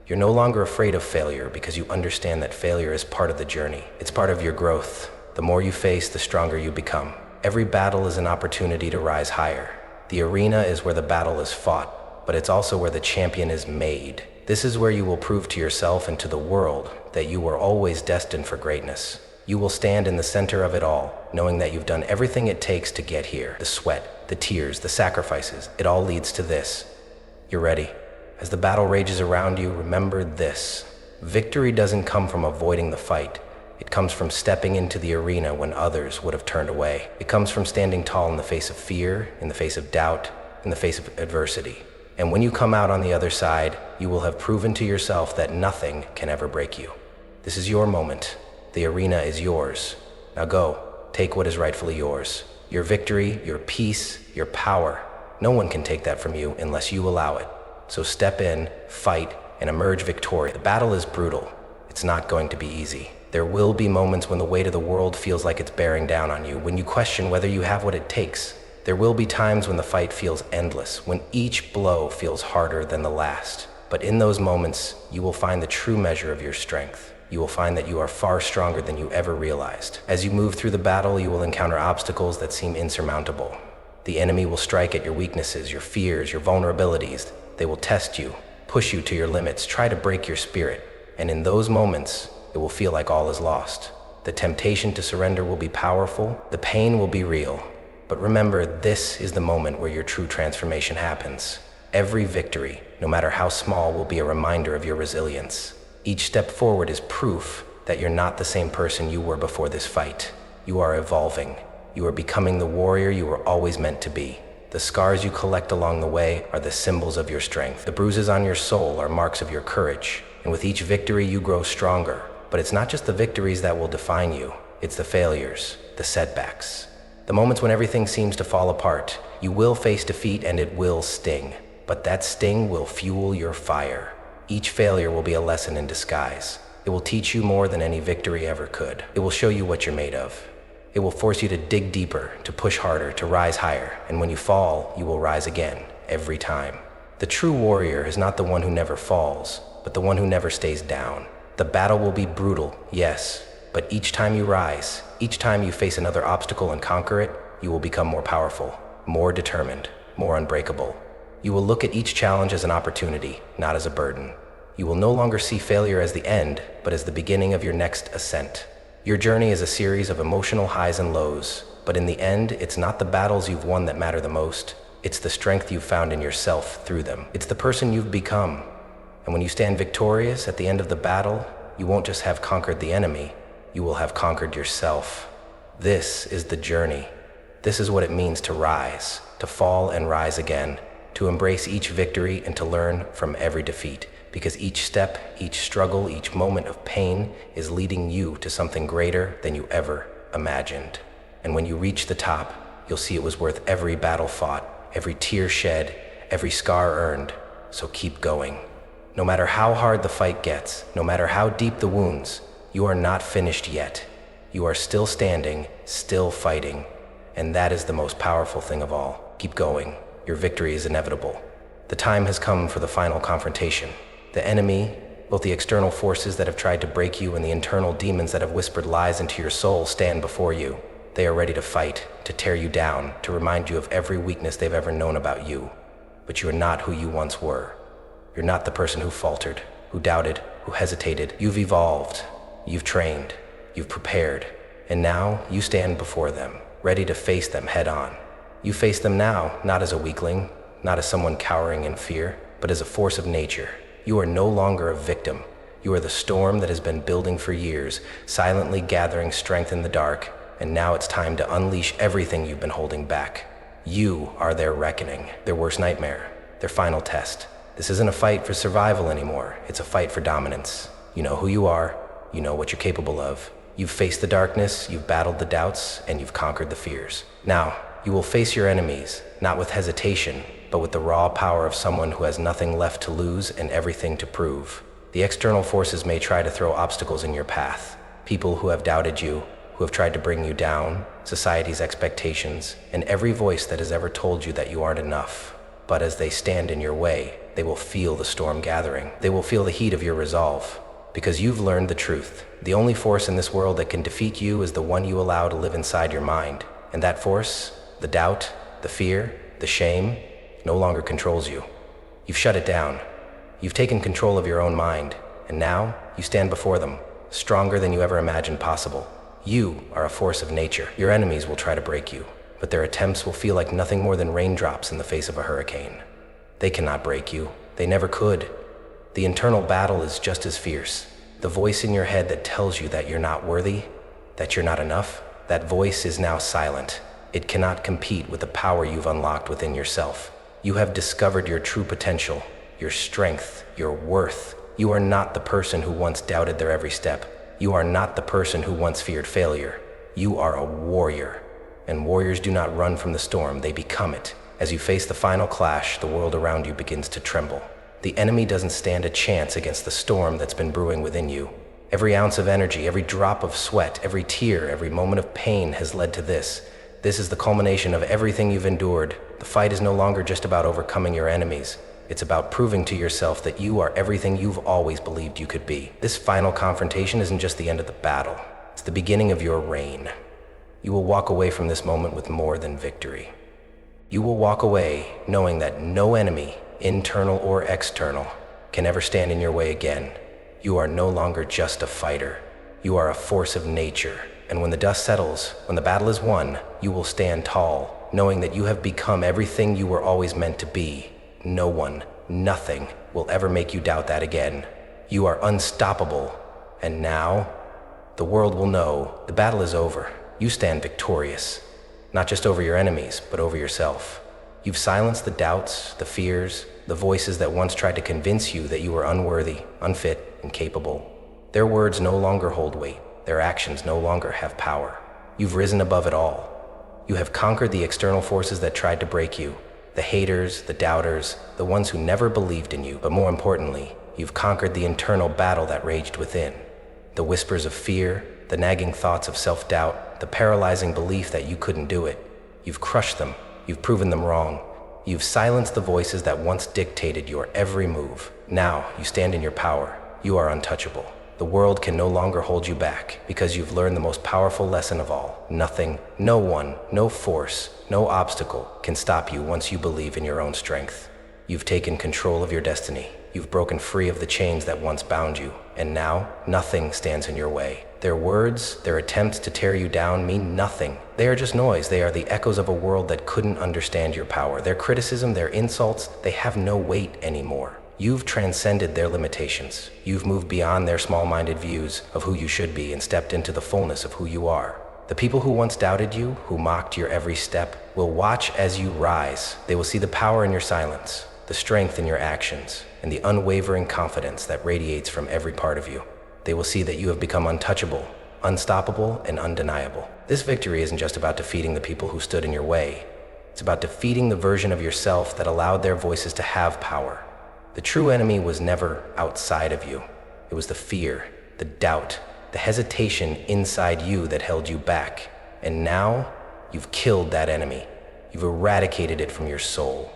Speaker 1: You're no longer afraid of failure because you understand that failure is part of the journey. It's part of your growth. The more you face, the stronger you become. Every battle is an opportunity to rise higher. The arena is where the battle is fought, but it's also where the champion is made. This is where you will prove to yourself and to the world that you were always destined for greatness. You will stand in the center of it all, knowing that you've done everything it takes to get here. The sweat, the tears, the sacrifices, it all leads to this. You're ready. As the battle rages around you, remember this. Victory doesn't come from avoiding the fight. It comes from stepping into the arena when others would have turned away. It comes from standing tall in the face of fear, in the face of doubt, in the face of adversity. And when you come out on the other side, you will have proven to yourself that nothing can ever break you. This is your moment. The arena is yours. Now go, take what is rightfully yours. Your victory, your peace, your power. No one can take that from you unless you allow it. So step in, fight, and emerge victorious. The battle is brutal. It's not going to be easy. There will be moments when the weight of the world feels like it's bearing down on you, when you question whether you have what it takes. There will be times when the fight feels endless, when each blow feels harder than the last. But in those moments, you will find the true measure of your strength. You will find that you are far stronger than you ever realized. As you move through the battle, you will encounter obstacles that seem insurmountable. The enemy will strike at your weaknesses, your fears, your vulnerabilities. They will test you, push you to your limits, try to break your spirit. And in those moments, it will feel like all is lost. The temptation to surrender will be powerful. The pain will be real. But remember, this is the moment where your true transformation happens. Every victory, no matter how small, will be a reminder of your resilience. Each step forward is proof that you're not the same person you were before this fight. You are evolving. You are becoming the warrior you were always meant to be. The scars you collect along the way are the symbols of your strength. The bruises on your soul are marks of your courage. And with each victory, you grow stronger. But it's not just the victories that will define you. It's the failures, the setbacks. The moments when everything seems to fall apart. You will face defeat and it will sting. But that sting will fuel your fire. Each failure will be a lesson in disguise. It will teach you more than any victory ever could. It will show you what you're made of. It will force you to dig deeper, to push harder, to rise higher. And when you fall, you will rise again, every time. The true warrior is not the one who never falls, but the one who never stays down. The battle will be brutal, yes, but each time you rise, each time you face another obstacle and conquer it, you will become more powerful, more determined, more unbreakable. You will look at each challenge as an opportunity, not as a burden. You will no longer see failure as the end, but as the beginning of your next ascent. Your journey is a series of emotional highs and lows, but in the end, it's not the battles you've won that matter the most. It's the strength you've found in yourself through them. It's the person you've become. And when you stand victorious at the end of the battle, you won't just have conquered the enemy, you will have conquered yourself. This is the journey. This is what it means to rise, to fall and rise again, to embrace each victory and to learn from every defeat, because each step, each struggle, each moment of pain is leading you to something greater than you ever imagined. And when you reach the top, you'll see it was worth every battle fought, every tear shed, every scar earned. So keep going. No matter how hard the fight gets, no matter how deep the wounds, you are not finished yet. You are still standing, still fighting, and that is the most powerful thing of all. Keep going. Your victory is inevitable. The time has come for the final confrontation. The enemy, both the external forces that have tried to break you and the internal demons that have whispered lies into your soul, stand before you. They are ready to fight, to tear you down, to remind you of every weakness they've ever known about you. But you are not who you once were. You're not the person who faltered, who doubted, who hesitated. You've evolved, you've trained, you've prepared, and now you stand before them, ready to face them head on. You face them now, not as a weakling, not as someone cowering in fear, but as a force of nature. You are no longer a victim. You are the storm that has been building for years, silently gathering strength in the dark, and now it's time to unleash everything you've been holding back. You are their reckoning, their worst nightmare, their final test. This isn't a fight for survival anymore. It's a fight for dominance. You know who you are. You know what you're capable of. You've faced the darkness, you've battled the doubts, and you've conquered the fears. Now, you will face your enemies, not with hesitation, but with the raw power of someone who has nothing left to lose and everything to prove. The external forces may try to throw obstacles in your path. People who have doubted you, who have tried to bring you down, society's expectations, and every voice that has ever told you that you aren't enough. But as they stand in your way, they will feel the storm gathering. They will feel the heat of your resolve. Because you've learned the truth. The only force in this world that can defeat you is the one you allow to live inside your mind. And that force, the doubt, the fear, the shame, no longer controls you. You've shut it down. You've taken control of your own mind. And now, you stand before them, stronger than you ever imagined possible. You are a force of nature. Your enemies will try to break you, but their attempts will feel like nothing more than raindrops in the face of a hurricane. They cannot break you. They never could. The internal battle is just as fierce. The voice in your head that tells you that you're not worthy, that you're not enough, that voice is now silent. It cannot compete with the power you've unlocked within yourself. You have discovered your true potential, your strength, your worth. You are not the person who once doubted their every step. You are not the person who once feared failure. You are a warrior. And warriors do not run from the storm, they become it. As you face the final clash, the world around you begins to tremble. The enemy doesn't stand a chance against the storm that's been brewing within you. Every ounce of energy, every drop of sweat, every tear, every moment of pain has led to this. This is the culmination of everything you've endured. The fight is no longer just about overcoming your enemies. It's about proving to yourself that you are everything you've always believed you could be. This final confrontation isn't just the end of the battle. It's the beginning of your reign. You will walk away from this moment with more than victory. You will walk away knowing that no enemy, internal or external, can ever stand in your way again. You are no longer just a fighter. You are a force of nature. And when the dust settles, when the battle is won, you will stand tall, knowing that you have become everything you were always meant to be. No one, nothing, will ever make you doubt that again. You are unstoppable. And now, the world will know the battle is over. You stand victorious, not just over your enemies, but over yourself. You've silenced the doubts, the fears, the voices that once tried to convince you that you were unworthy, unfit, incapable. Their words no longer hold weight. Their actions no longer have power. You've risen above it all. You have conquered the external forces that tried to break you, the haters, the doubters, the ones who never believed in you. But more importantly, you've conquered the internal battle that raged within. The whispers of fear, the nagging thoughts of self-doubt, the paralyzing belief that you couldn't do it. You've crushed them. You've proven them wrong. You've silenced the voices that once dictated your every move. Now you stand in your power. You are untouchable. The world can no longer hold you back because you've learned the most powerful lesson of all. Nothing, no one, no force, no obstacle can stop you once you believe in your own strength. You've taken control of your destiny. You've broken free of the chains that once bound you. And now, nothing stands in your way. Their words, their attempts to tear you down mean nothing. They are just noise. They are the echoes of a world that couldn't understand your power. Their criticism, their insults, they have no weight anymore. You've transcended their limitations. You've moved beyond their small-minded views of who you should be and stepped into the fullness of who you are. The people who once doubted you, who mocked your every step, will watch as you rise. They will see the power in your silence, the strength in your actions, and the unwavering confidence that radiates from every part of you. They will see that you have become untouchable, unstoppable, and undeniable. This victory isn't just about defeating the people who stood in your way. It's about defeating the version of yourself that allowed their voices to have power. The true enemy was never outside of you. It was the fear, the doubt, the hesitation inside you that held you back. And now, you've killed that enemy. You've eradicated it from your soul.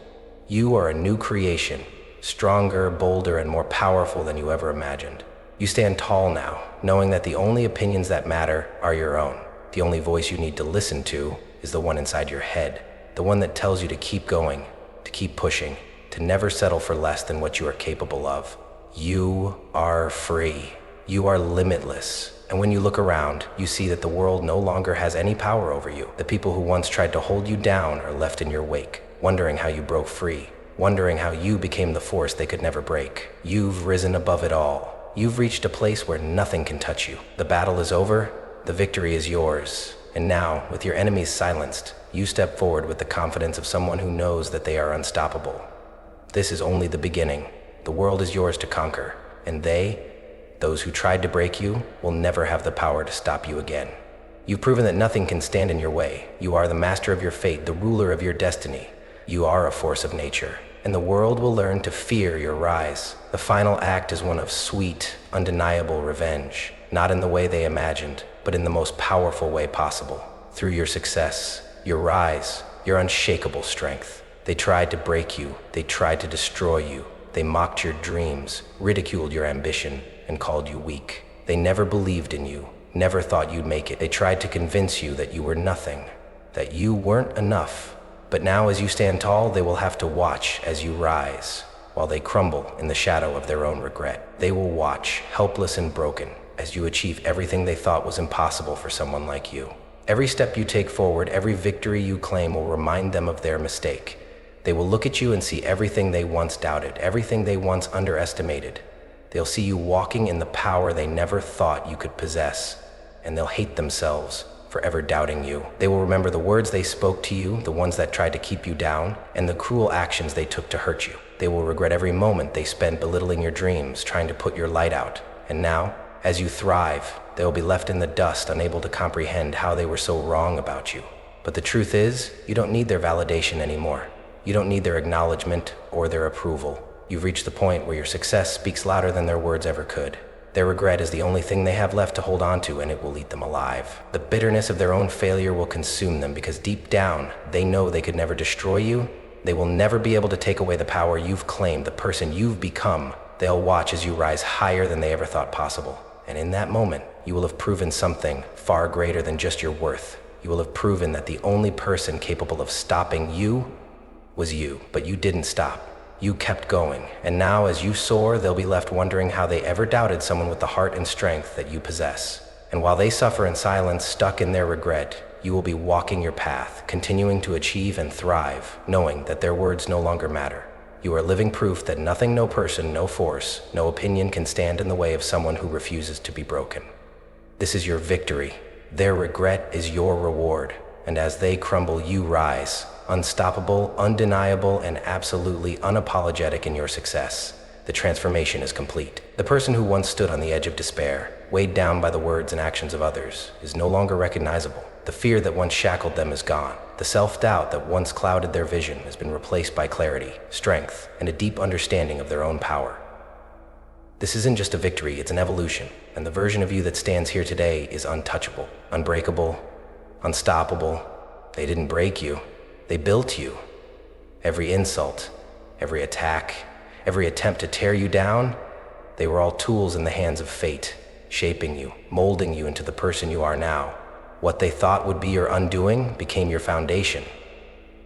Speaker 1: You are a new creation, stronger, bolder, and more powerful than you ever imagined. You stand tall now, knowing that the only opinions that matter are your own. The only voice you need to listen to is the one inside your head, the one that tells you to keep going, to keep pushing, to never settle for less than what you are capable of. You are free. You are limitless. And when you look around, you see that the world no longer has any power over you. The people who once tried to hold you down are left in your wake, wondering how you broke free, wondering how you became the force they could never break. You've risen above it all. You've reached a place where nothing can touch you. The battle is over. The victory is yours. And now, with your enemies silenced, you step forward with the confidence of someone who knows that they are unstoppable. This is only the beginning. The world is yours to conquer, and those who tried to break you, will never have the power to stop you again. You've proven that nothing can stand in your way. You are the master of your fate, the ruler of your destiny. You are a force of nature, and the world will learn to fear your rise. The final act is one of sweet, undeniable revenge, not in the way they imagined, but in the most powerful way possible. Through your success, your rise, your unshakable strength. They tried to break you. They tried to destroy you. They mocked your dreams, ridiculed your ambition, and called you weak. They never believed in you, never thought you'd make it. They tried to convince you that you were nothing, that you weren't enough. But now as you stand tall, they will have to watch as you rise, while they crumble in the shadow of their own regret. They will watch, helpless and broken, as you achieve everything they thought was impossible for someone like you. Every step you take forward, every victory you claim will remind them of their mistake. They will look at you and see everything they once doubted, everything they once underestimated. They'll see you walking in the power they never thought you could possess, and they'll hate themselves for ever doubting you. They will remember the words they spoke to you, the ones that tried to keep you down, and the cruel actions they took to hurt you. They will regret every moment they spent belittling your dreams, trying to put your light out. And now, as you thrive, they will be left in the dust, unable to comprehend how they were so wrong about you. But the truth is, you don't need their validation anymore. You don't need their acknowledgement or their approval. You've reached the point where your success speaks louder than their words ever could. Their regret is the only thing they have left to hold on to, and it will eat them alive. The bitterness of their own failure will consume them because deep down, they know they could never destroy you. They will never be able to take away the power you've claimed, the person you've become. They'll watch as you rise higher than they ever thought possible. And in that moment, you will have proven something far greater than just your worth. You will have proven that the only person capable of stopping you was you. But you didn't stop. You kept going, and now as you soar, they'll be left wondering how they ever doubted someone with the heart and strength that you possess. And while they suffer in silence, stuck in their regret, you will be walking your path, continuing to achieve and thrive, knowing that their words no longer matter. You are living proof that nothing, no person, no force, no opinion can stand in the way of someone who refuses to be broken. This is your victory. Their regret is your reward, and as they crumble, you rise. Unstoppable, undeniable, and absolutely unapologetic in your success. The transformation is complete. The person who once stood on the edge of despair, weighed down by the words and actions of others, is no longer recognizable. The fear that once shackled them is gone. The self-doubt that once clouded their vision has been replaced by clarity, strength, and a deep understanding of their own power. This isn't just a victory, it's an evolution, and the version of you that stands here today is untouchable, unbreakable, unstoppable. They didn't break you. They built you. Every insult, every attack, every attempt to tear you down, they were all tools in the hands of fate, shaping you, molding you into the person you are now. What they thought would be your undoing became your foundation.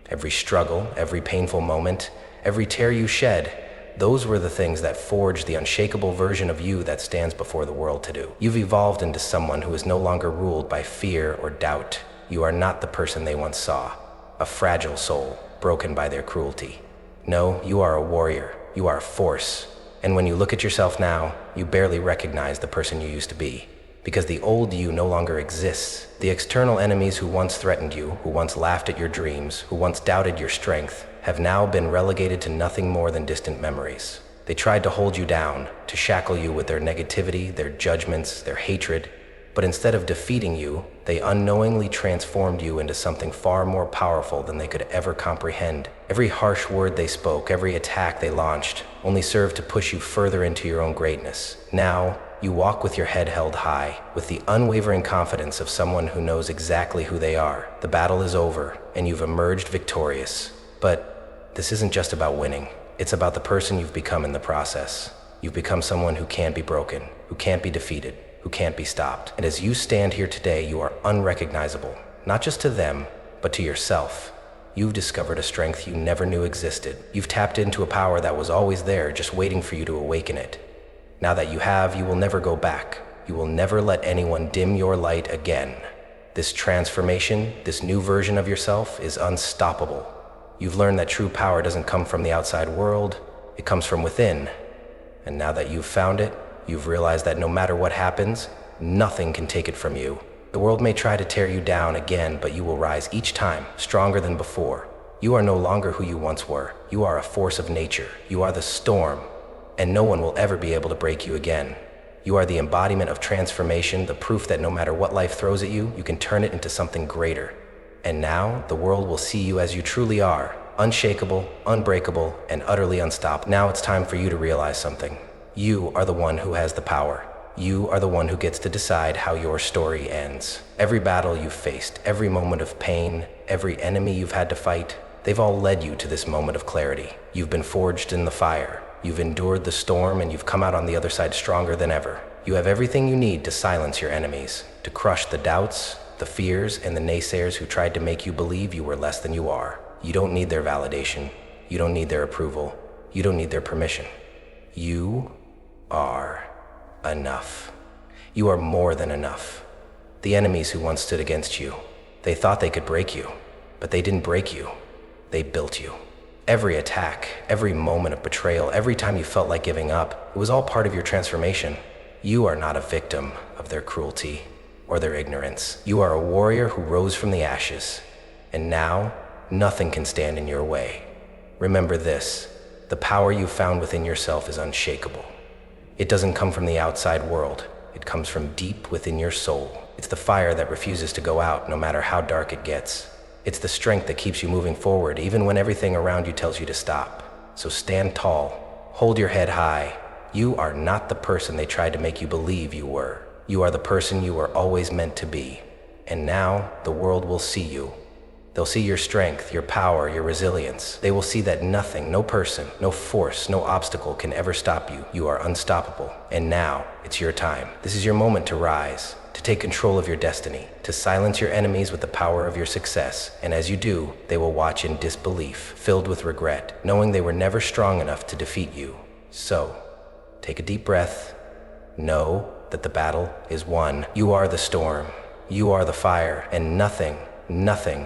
Speaker 1: Every struggle, every painful moment, every tear you shed, those were the things that forged the unshakable version of you that stands before the world today. You've evolved into someone who is no longer ruled by fear or doubt. You are not the person they once saw. A fragile soul, broken by their cruelty. No, you are a warrior. You are a force. And when you look at yourself now, you barely recognize the person you used to be. Because the old you no longer exists. The external enemies who once threatened you, who once laughed at your dreams, who once doubted your strength, have now been relegated to nothing more than distant memories. They tried to hold you down, to shackle you with their negativity, their judgments, their hatred. But instead of defeating you, they unknowingly transformed you into something far more powerful than they could ever comprehend. Every harsh word they spoke, every attack they launched, only served to push you further into your own greatness. Now, you walk with your head held high, with the unwavering confidence of someone who knows exactly who they are. The battle is over, and you've emerged victorious. But this isn't just about winning. It's about the person you've become in the process. You've become someone who can't be broken, who can't be defeated, who can't be stopped. And as you stand here today, you are unrecognizable, not just to them, but to yourself. You've discovered a strength you never knew existed. You've tapped into a power that was always there, just waiting for you to awaken it. Now that you have, you will never go back. You will never let anyone dim your light again. This transformation, this new version of yourself, is unstoppable. You've learned that true power doesn't come from the outside world, it comes from within. And now that you've found it, you've realized that no matter what happens, nothing can take it from you. The world may try to tear you down again, but you will rise each time, stronger than before. You are no longer who you once were. You are a force of nature. You are the storm, and no one will ever be able to break you again. You are the embodiment of transformation, the proof that no matter what life throws at you, you can turn it into something greater. And now, the world will see you as you truly are, unshakable, unbreakable, and utterly unstoppable. Now it's time for you to realize something. You are the one who has the power. You are the one who gets to decide how your story ends. Every battle you've faced, every moment of pain, every enemy you've had to fight, they've all led you to this moment of clarity. You've been forged in the fire. You've endured the storm, and you've come out on the other side stronger than ever. You have everything you need to silence your enemies, to crush the doubts, the fears, and the naysayers who tried to make you believe you were less than you are. You don't need their validation. You don't need their approval. You don't need their permission. You are enough. You are more than enough. The enemies who once stood against you, they thought they could break you, but they didn't break you. They built you. Every attack, every moment of betrayal, every time you felt like giving up, it was all part of your transformation. You are not a victim of their cruelty or their ignorance. You are a warrior who rose from the ashes, and now nothing can stand in your way. Remember this, the power you found within yourself is unshakable. It doesn't come from the outside world. It comes from deep within your soul. It's the fire that refuses to go out no matter how dark it gets. It's the strength that keeps you moving forward even when everything around you tells you to stop. So stand tall, hold your head high. You are not the person they tried to make you believe you were. You are the person you were always meant to be. And now the world will see you. They'll see your strength, your power, your resilience. They will see that nothing, no person, no force, no obstacle can ever stop you. You are unstoppable. And now, it's your time. This is your moment to rise, to take control of your destiny, to silence your enemies with the power of your success. And as you do, they will watch in disbelief, filled with regret, knowing they were never strong enough to defeat you. So, take a deep breath. Know that the battle is won. You are the storm. You are the fire, and nothing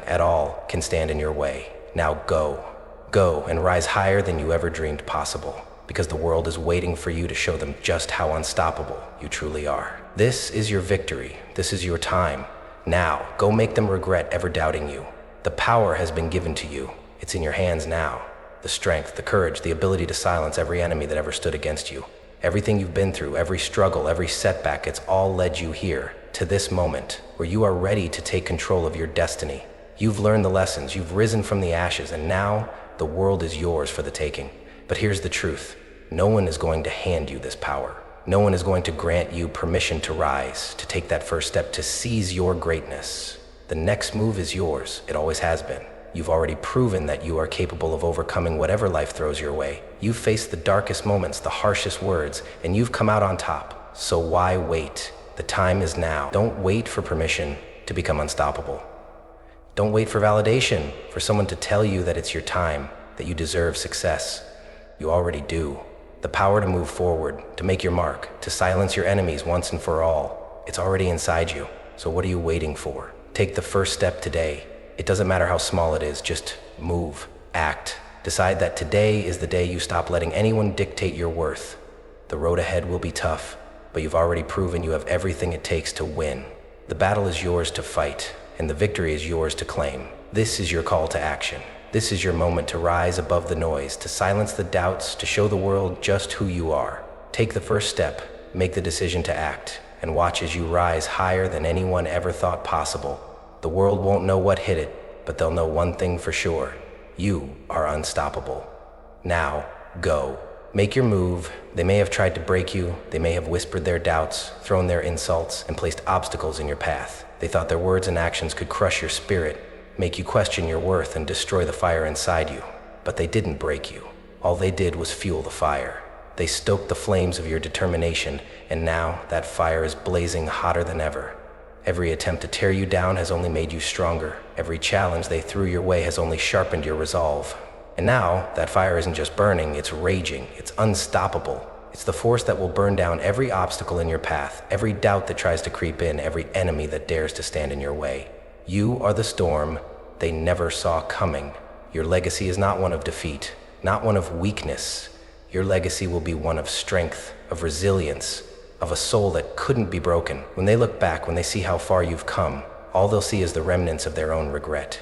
Speaker 1: at all can stand in your way. Now go and rise higher than you ever dreamed possible, because the world is waiting for you to show them just how unstoppable you truly are. This is your victory. This is your time. Now, go make them regret ever doubting you. The power has been given to you. It's in your hands now. The strength, the courage, the ability to silence every enemy that ever stood against you. Everything you've been through, every struggle, every setback, it's all led you here, to this moment, where you are ready to take control of your destiny. You've learned the lessons, you've risen from the ashes, and now the world is yours for the taking. But here's the truth. No one is going to hand you this power. No one is going to grant you permission to rise, to take that first step, to seize your greatness. The next move is yours. It always has been. You've already proven that you are capable of overcoming whatever life throws your way. You've faced the darkest moments, the harshest words, and you've come out on top. So why wait? The time is now. Don't wait for permission to become unstoppable. Don't wait for validation, for someone to tell you that it's your time, that you deserve success. You already do. The power to move forward, to make your mark, to silence your enemies once and for all. It's already inside you. So what are you waiting for? Take the first step today. It doesn't matter how small it is, just move, act. Decide that today is the day you stop letting anyone dictate your worth. The road ahead will be tough, but you've already proven you have everything it takes to win. The battle is yours to fight, and the victory is yours to claim. This is your call to action. This is your moment to rise above the noise, to silence the doubts, to show the world just who you are. Take the first step, make the decision to act, and watch as you rise higher than anyone ever thought possible. The world won't know what hit it, but they'll know one thing for sure. You are unstoppable. Now, go. Make your move. They may have tried to break you. They may have whispered their doubts, thrown their insults, and placed obstacles in your path. They thought their words and actions could crush your spirit, make you question your worth, and destroy the fire inside you. But they didn't break you. All they did was fuel the fire. They stoked the flames of your determination, and now that fire is blazing hotter than ever. Every attempt to tear you down has only made you stronger. Every challenge they threw your way has only sharpened your resolve. And now, that fire isn't just burning, it's raging, it's unstoppable. It's the force that will burn down every obstacle in your path, every doubt that tries to creep in, every enemy that dares to stand in your way. You are the storm they never saw coming. Your legacy is not one of defeat, not one of weakness. Your legacy will be one of strength, of resilience, of a soul that couldn't be broken. When they look back, when they see how far you've come, all they'll see is the remnants of their own regret.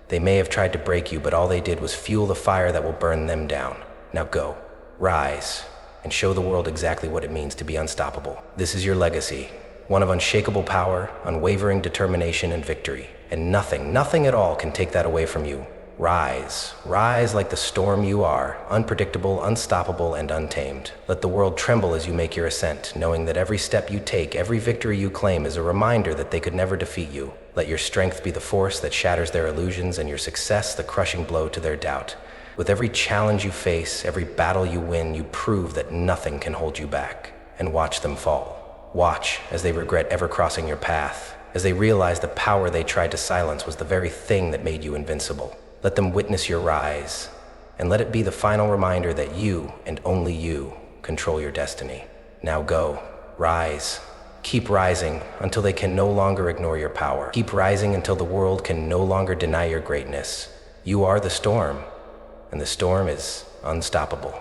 Speaker 1: They may have tried to break you, but all they did was fuel the fire that will burn them down. Now go, rise, and show the world exactly what it means to be unstoppable. This is your legacy, one of unshakable power, unwavering determination, and victory. And nothing at all can take that away from you. Rise, rise like the storm you are, unpredictable, unstoppable, and untamed. Let the world tremble as you make your ascent, knowing that every step you take, every victory you claim is a reminder that they could never defeat you. Let your strength be the force that shatters their illusions, and your success the crushing blow to their doubt. With every challenge you face, every battle you win, you prove that nothing can hold you back. And watch them fall. Watch as they regret ever crossing your path, as they realize the power they tried to silence was the very thing that made you invincible. Let them witness your rise, and let it be the final reminder that you, and only you, control your destiny. Now go, rise. Keep rising until they can no longer ignore your power. Keep rising until the world can no longer deny your greatness. You are the storm, and the storm is unstoppable.